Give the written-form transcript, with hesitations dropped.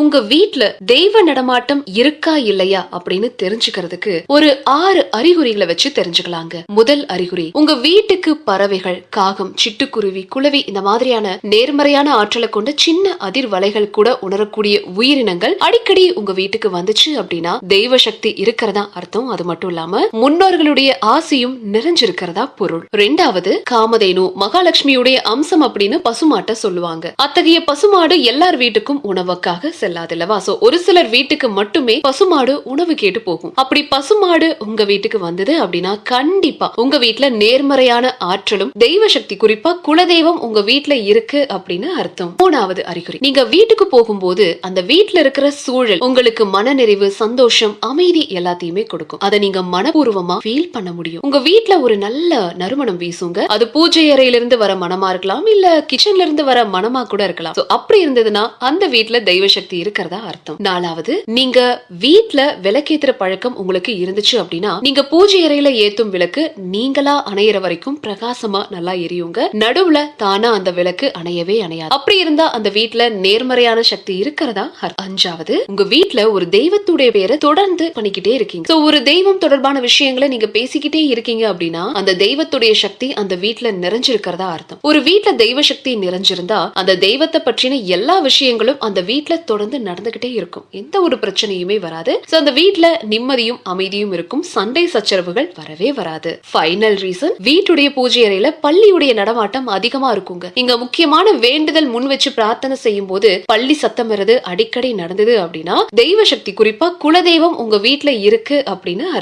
உங்க வீட்ல தெய்வ நடமாட்டம் இருக்கா இல்லையா அப்படின்னு தெரிஞ்சுக்கிறதுக்கு ஒரு 6 அறிகுறிகளை வச்சு தெரிஞ்சுக்கலாங்க. முதல் அறிகுறி, உங்க வீட்டுக்கு பறவைகள், காகம், சிட்டுக்குருவி, குளவி இந்த மாதிரியான நேர்மறையான ஆற்றலை கொண்ட சின்ன அதிர்வலைகள் கூட உணரக்கூடிய உயிரினங்கள் அடிக்கடி உங்க வீட்டுக்கு வந்துச்சு அப்படின்னா தெய்வ சக்தி இருக்கிறதா அர்த்தம். அது மட்டும் இல்லாம முன்னோர்களுடைய ஆசையும் நிறைஞ்சிருக்கிறதா பொருள். ரெண்டாவது, காமதேனு மகாலட்சுமியுடைய அம்சம் அப்படின்னு பசுமாட்ட சொல்லுவாங்க. அத்தகைய பசுமாடு எல்லார் வீட்டுக்கும் உணவுக்காக செல்லாதுல்லவா? சோ ஒரு சிலர் வீட்டுக்கு மட்டுமே பசுமாடு உணவு கேட்டு போகும். அப்படி பசுமாடு உங்க வீட்டுக்கு வந்தது அப்படின்னா கண்டிப்பா உங்க வீட்டுல நேர்மறையான ஆற்றலும் தெய்வ சக்தி, குறிப்பா குலதெய்வம் உங்க வீட்டுல இருக்கு அப்படின்னு அர்த்தம். மூணாவது அறிகுறி, நீங்க வீட்டுக்கு போகும்போது அந்த வீட்டுல இருக்கிற சூழல் உங்களுக்கு மனநிறைவு, சந்தோஷம், அமைதி எல்லாத்தையுமே கொடுக்கும். அதை நீங்க மனப்பூர்வமா ஃபீல் பண்ண முடியும். உங்க வீட்டுல ஒரு நல்ல நறுமணம் வீசுங்க. அது பூஜை அறையிலிருந்து வர மனமா இருக்கலாம், இல்ல கிச்சன்ல இருந்து வர மனமா கூட இருக்கலாம். அப்படி இருந்ததுன்னா அந்த வீட்டுல தெய்வ சக்தி இருக்கிறதா அர்த்தம். நாலாவது, நீங்க வீட்டுல விளக்கேத்துற பழக்கம் உங்களுக்கு இருந்துச்சு அப்படின்னா நீங்க பூஜை அறையில ஏத்தும் விளக்கு நீங்களா அணையிற வரைக்கும் பிரகாசமா நல்லா எரியுங்க. நடுவுல தானா அந்த விளக்கு அணையவே அணையாது. அப்படி இருந்தா அந்த வீட்டுல நேர்மறையான சக்தி இருக்கிறதா அர்த்தம். அஞ்சாவது, உங்க வீட்டுல ஒரு தெய்வத்துடைய பேரை தொடர்ந்து பண்ணிக்கிட்டே இருக்கீங்க. ஒரு தெய்வம் தொடர்பான விஷயங்களை நீங்க பேசிக்கிட்டே இருக்கீங்க அப்படின்னா அந்த தெய்வத்துடைய சக்தி அந்த வீட்டுல நிறைஞ்சிருக்கிறதா அர்த்தம். ஒரு வீட்டுல தெய்வ சக்தி நிறைஞ்சிருந்தா அந்த தெய்வத்தை பற்றின எல்லா விஷயங்களும் அந்த வீட்டுல தொடர்ந்து நடந்துகிட்டே இருக்கும். எந்த ஒரு பிரச்சனையுமே வராது. அந்த வீட்டுல நிம்மதியும் அமைதியும் இருக்கும். சண்டை சச்சரவுகள் வரவே வராது. ஃபைனல் ரீசன், வீட்டுடைய பூஜை அறையில பள்ளியுடைய நடமாட்டம் அதிகமா இருக்குங்க. இங்க முக்கியமான வேண்டுதல் முன் வச்சு பிரார்த்தனை செய்யும் போது பள்ளி சத்தம் வருது அடிக்கடி நடந்தது அப்படின்னா தெய்வ சக்தி, குறிப்பா குலதெய்வம் உங்க வீட்டுல இருக்கு அப்படின்னு அர்த்தம்.